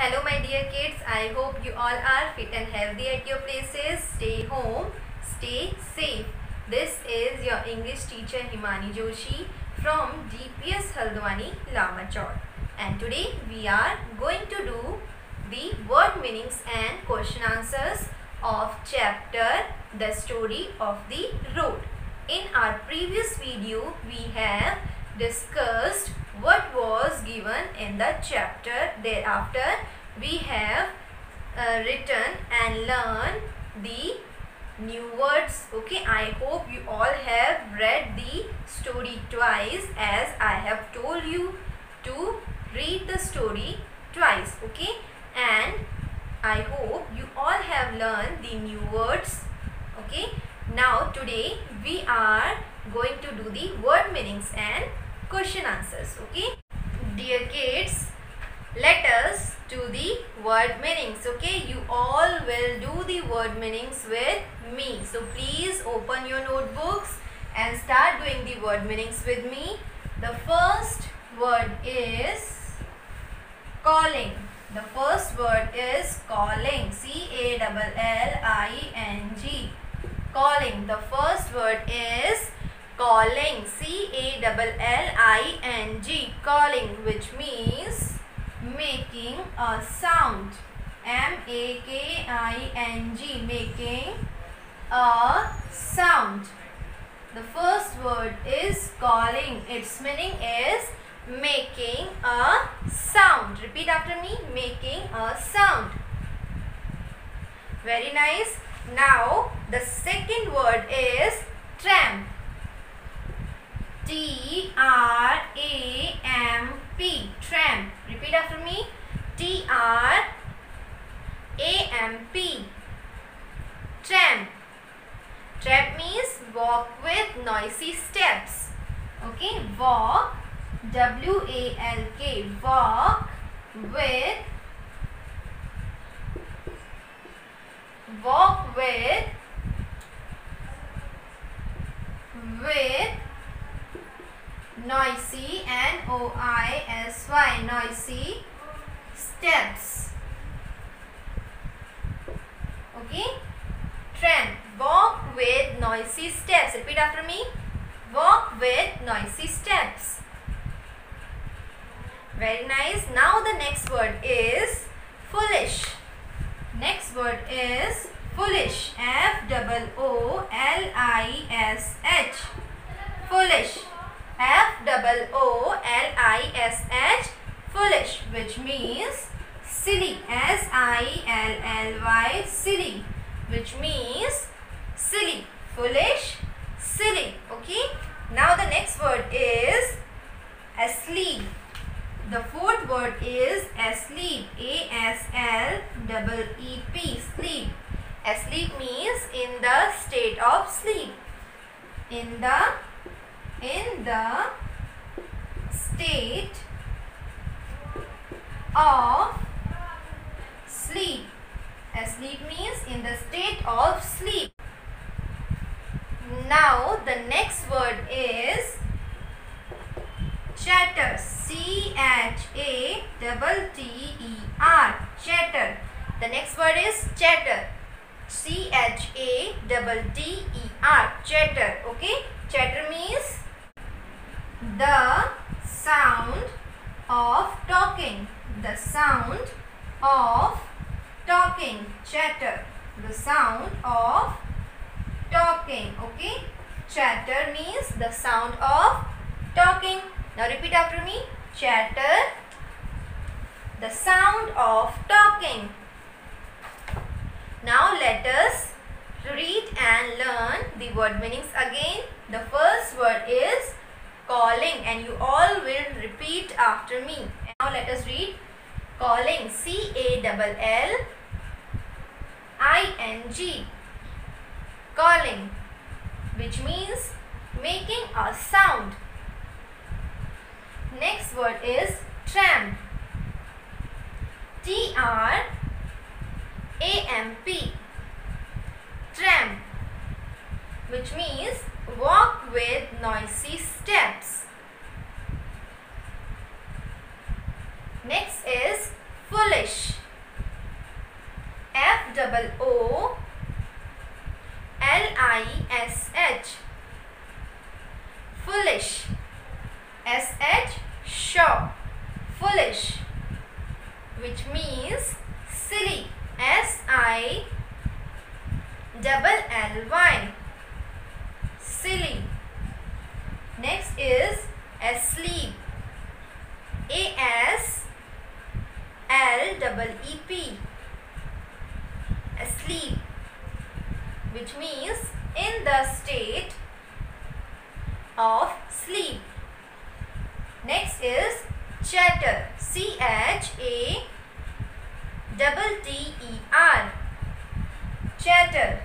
Hello my dear kids, I hope you all are fit and healthy at your places. Stay home, stay safe. This is your English teacher Himani Joshi from DPS Haldwani Lamachor. And today we are going to do the word meanings and question answers of chapter The Story of the Road. In our previous video we have discussed what was given in the chapter. Thereafter we have written and learned the new words. Okay, I hope you all have read the story twice, as I have told you to read the story twice. Okay, and I hope you all have learned the new words. Okay, now today we are going to do the word meanings and question answers. Okay, dear kids, let us do the word meanings. Okay, you all will do the word meanings with me. So please open your notebooks and start doing the word meanings with me. The first word is calling. The first word is calling. Calling. Calling. The first word is calling. Calling. Calling, which means making a sound. Making. Making a sound. The first word is calling. Its meaning is making a sound. Repeat after me. Making a sound. Very nice. Now the second word is tramp. T-R-A-M-P. Tramp. Repeat after me. T-R-A-M-P. Tramp. Tramp means walk with noisy steps. Okay, walk. W-A-L-K. Walk with noisy, N-O-I-S-Y, noisy steps. Okay, tramp. Walk with noisy steps. Repeat after me. Walk with noisy steps. Very nice. Now the next word is foolish. Next word is foolish. F-O-O-L-I-S-H. Foolish. F-O-O-L-I-S-H. Foolish, which means silly. S-I-L-L-Y. Silly, which means silly. Foolish, silly. Okay. Now the next word is asleep. The fourth word is asleep. A-S-L-E-E-P. Sleep. Asleep means in the state of sleep. In the state of sleep. Asleep means in the state of sleep. Now the next word is chatter. C-H-A-T-T-E-R. Chatter. The next word is chatter. C-H-A-T-T-E-R. Chatter. Okay. Chatter means the sound of talking. The sound of talking. Chatter. The sound of talking. Okay. Chatter means the sound of talking. Now repeat after me. Chatter. The sound of talking. Now let us read and learn the word meanings again. The first word is calling, and you all will repeat after me. Now let us read calling. C-A-L-L-I-N-G. Calling, which means making a sound. Next word is tramp. T-R-A-M-P. Tramp, which means walk with noisy steps. Next is foolish. F-O-O-L-I-S-H. Foolish. S-H, shaw. Foolish, which means silly. S-I-double-L-Y. Silly. Next is asleep. A-S-L-E-E-P. Asleep, which means in the state of sleep. Next is chatter. C-H-A-T-T-E-R. Chatter,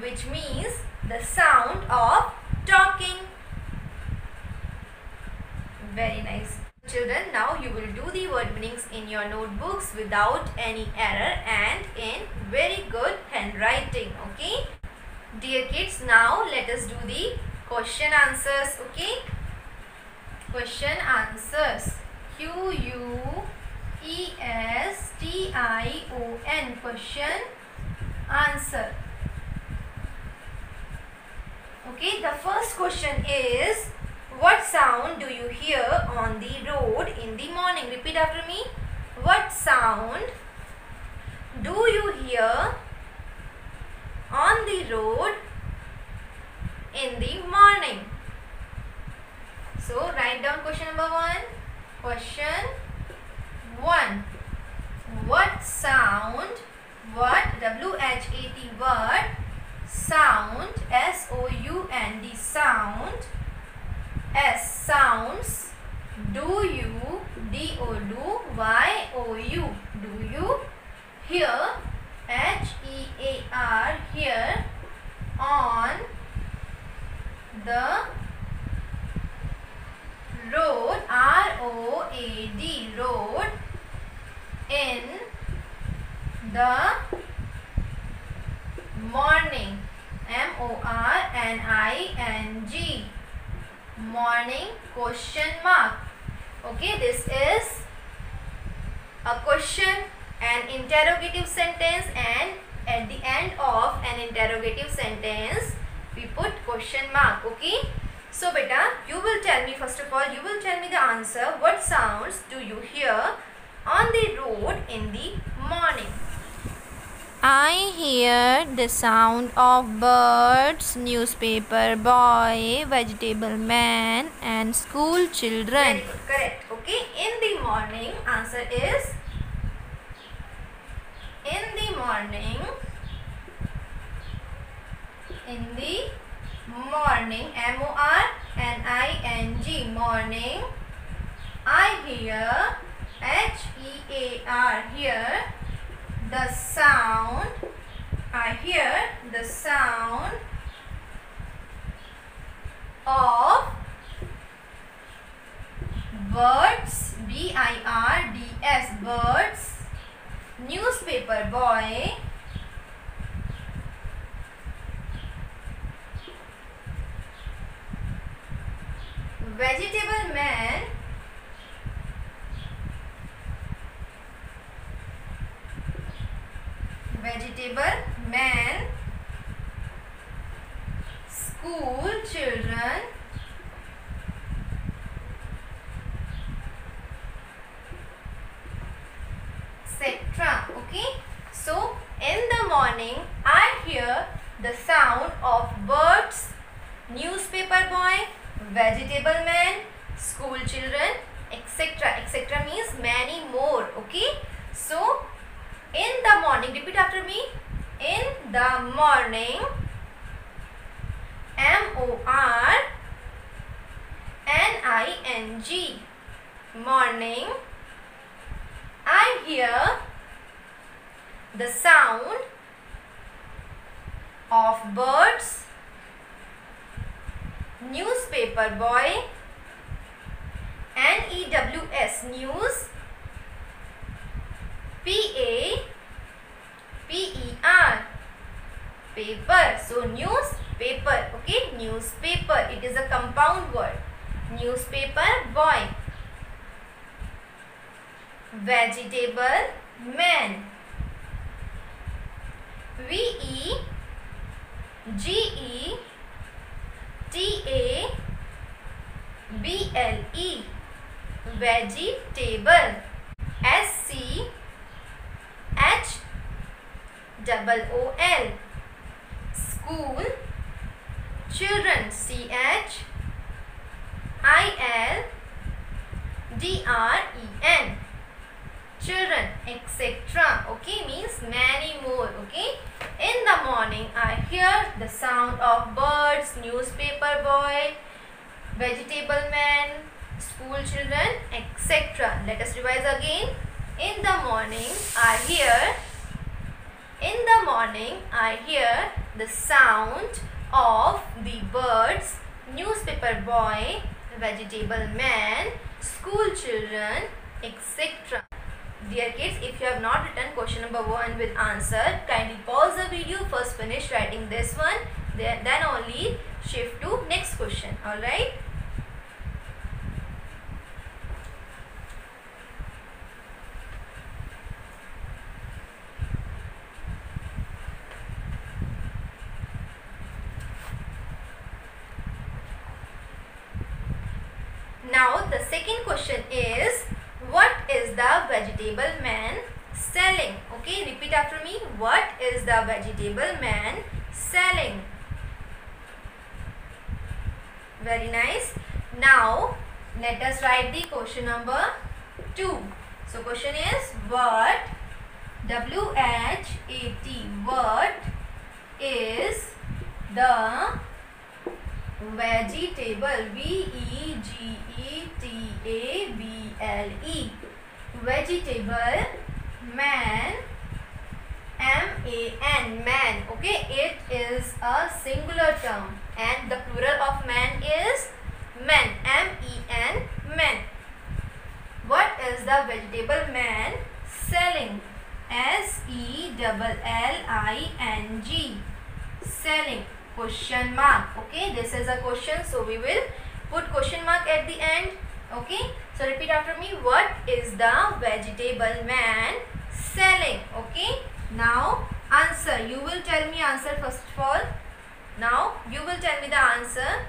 which means the sound of talking. Very nice. Children, now you will do the word meanings in your notebooks without any error and in very good handwriting. Okay. Dear kids, now let us do the question answers. Okay. Question answers. Q-U-E-S-T-I-O-N. Question answer. Okay, the first question is, what sound do you hear on the road in the morning? Repeat after me. What sound do you hear on the road in the morning? So write down question number 1. Question 1. What sound, what, W-H-A-T, what sound, S-O-U-N-D, sound, S, sounds, do you, D-O, Y-O-U, do you hear, H-E-A-R, hear, on the road, R-O-A-D, road, in the morning, M-O-R-N-I-N-G, morning, question mark. Okay, this is a question, an interrogative sentence, and at the end of an interrogative sentence we put question mark. Okay, so beta, you will tell me, first of all you will tell me the answer. What sounds do you hear on the road in the morning? I hear the sound of birds, newspaper boy, vegetable man and school children. Very good, correct. Okay, in the morning, answer is in the morning. In the morning, M-O-R-N-I-N-G, morning, I hear, H-E-A-R, hear, the sound, I hear the sound of birds, B-I-R-D-S, birds, newspaper boy, vegetable man, school children, etc. Okay, so in the morning I hear the sound of birds, newspaper boy, vegetable man, school children, etc. etc. means many more. Okay, so in the morning, repeat after me. In the morning, M-O-R-N-I-N-G, morning, I hear the sound of birds, newspaper boy, N-E-W-S, news, P-A-P-E-R, paper. So newspaper. Okay, newspaper. It is a compound word. Newspaper boy, vegetable man, vegetable, vegetable, school, school, children, children, children, etc. Okay, means many more. Okay, in the morning I hear the sound of birds, newspaper boy, vegetable man, school children, etc. Let us revise again. In the morning I hear the sound of the birds, newspaper boy, vegetable man, school children, etc. Dear kids, if you have not written question number 1 with answer, kindly pause the video, first finish writing this one, then only shift to next question. Alright? Now the second question is, what is the vegetable man selling? Okay, repeat after me. What is the vegetable man selling? Very nice. Now let us write the question number 2. So question is, what, W-H-A-T, what is the vegetable, V-E-G-E-T-A-B-L-E, vegetable man, M-A-N, man. Okay, it is a singular term and the plural of man is men, M-E-N, men. What is the vegetable man selling? S-E-L-L-I-N-G, selling. Question mark. Okay, this is a question, so we will put question mark at the end. Okay, so repeat after me. What is the vegetable man selling? Okay, now answer. You will tell me answer first of all. Now you will tell me the answer.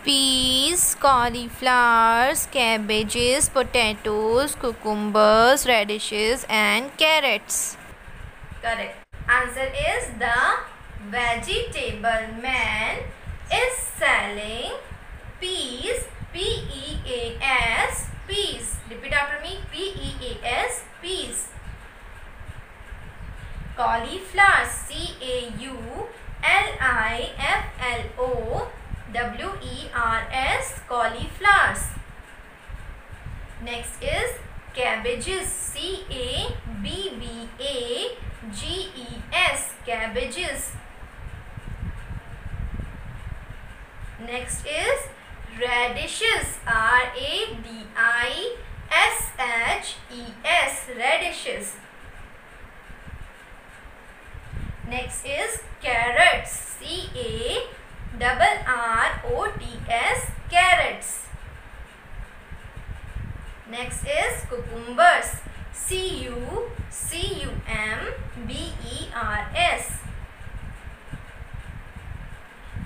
Peas, cauliflowers, cabbages, potatoes, cucumbers, radishes and carrots. Correct. Answer is the vegetable man is selling peas, P-E-A-S, peas. Repeat after me, P-E-A-S, peas. Cauliflowers, C-A-U-L-I-F-L-O-W-E-R-S, cauliflowers. Next is cabbages, C-A-B-B-A-G-E-S, cabbages. Next is radishes, R-A-D-I-S-H-E-S, radishes. Next is carrots, C-A-R-R-O-T-S, carrots. Next is cucumbers, C-U-C-U-M-B-E-R-S,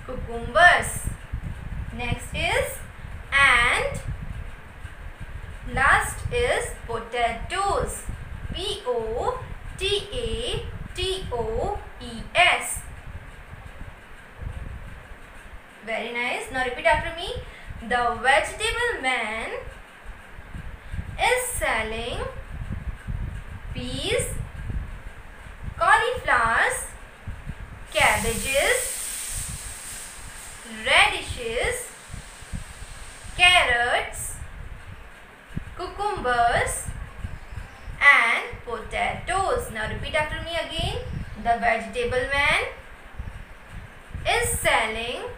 cucumbers. Next is and last is potatoes, P-O-T-A-T-O-E-S. Very nice. Now repeat after me. The vegetable man is selling peas, cauliflowers, cabbages, radishes, carrots, cucumbers and potatoes. Now repeat after me again. The vegetable man is selling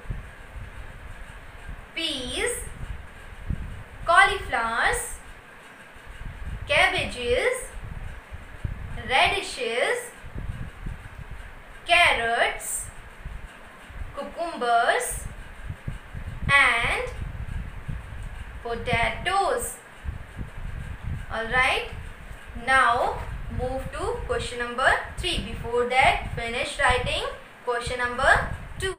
peas, cauliflowers, cabbages, radishes, carrots, cucumbers and potatoes. Alright, now move to question number 3. Before that, finish writing question number 2.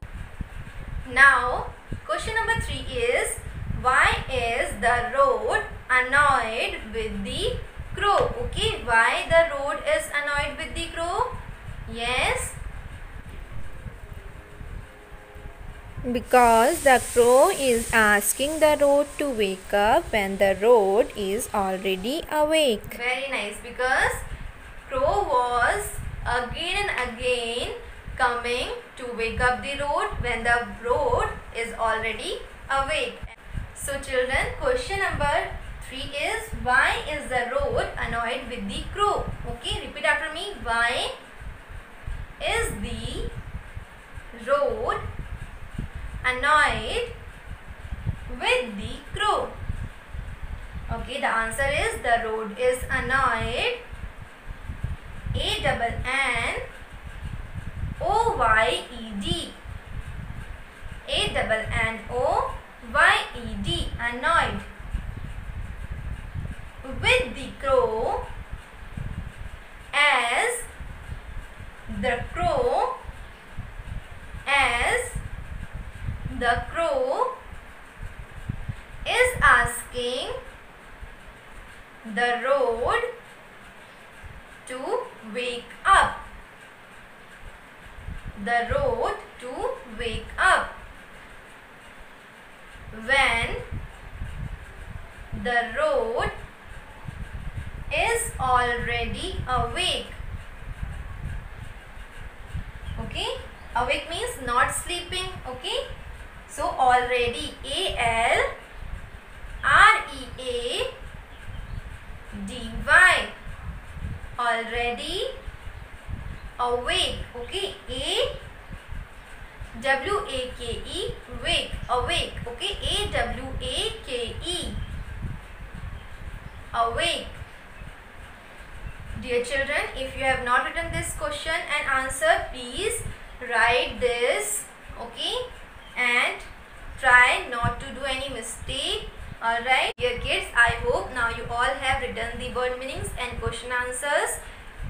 Now, question number 3 is, why is the road annoyed with the crow? Okay, why the road is annoyed with the crow? Yes. Because the crow is asking the road to wake up when the road is already awake. Very nice. Because crow was again and again coming to wake up the road when the road is already awake. So children, question number 3 is, why is the road annoyed with the crow? Okay, repeat after me. Why is the road annoyed with the crow? Okay, the answer is, the road is annoyed, A-N-N-O-Y-E-D, A-N-N-O-Y-E-D, annoyed with the crow, as the crow is asking the road to wake up. The road to wake up when the road is already awake. Okay, awake means not sleeping. Okay, so already, A-L-R-E-A-D-Y, already awake. Okay, A-W-A-K-E, wake, awake. Okay, A-W-A-K-E, awake. Dear children, if you have not written this question and answer, please write this, okay, and try not to do any mistake. Alright, dear kids, I hope now you all have written the word meanings and question answers,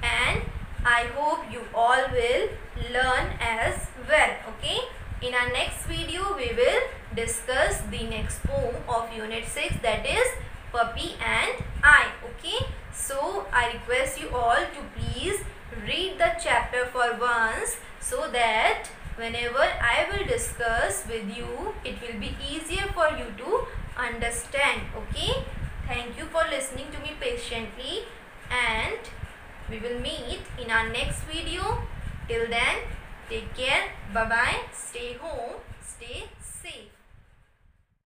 and I hope you all will learn as well. Okay, in our next video we will discuss the next poem of unit 6, that is Puppy and I. Okay, so I request you all to please read the chapter for once, so that whenever I will discuss with you, it will be easier for you to understand. Okay, thank you for listening to me patiently, and we will meet in our next video. Till then, take care, bye bye, stay home.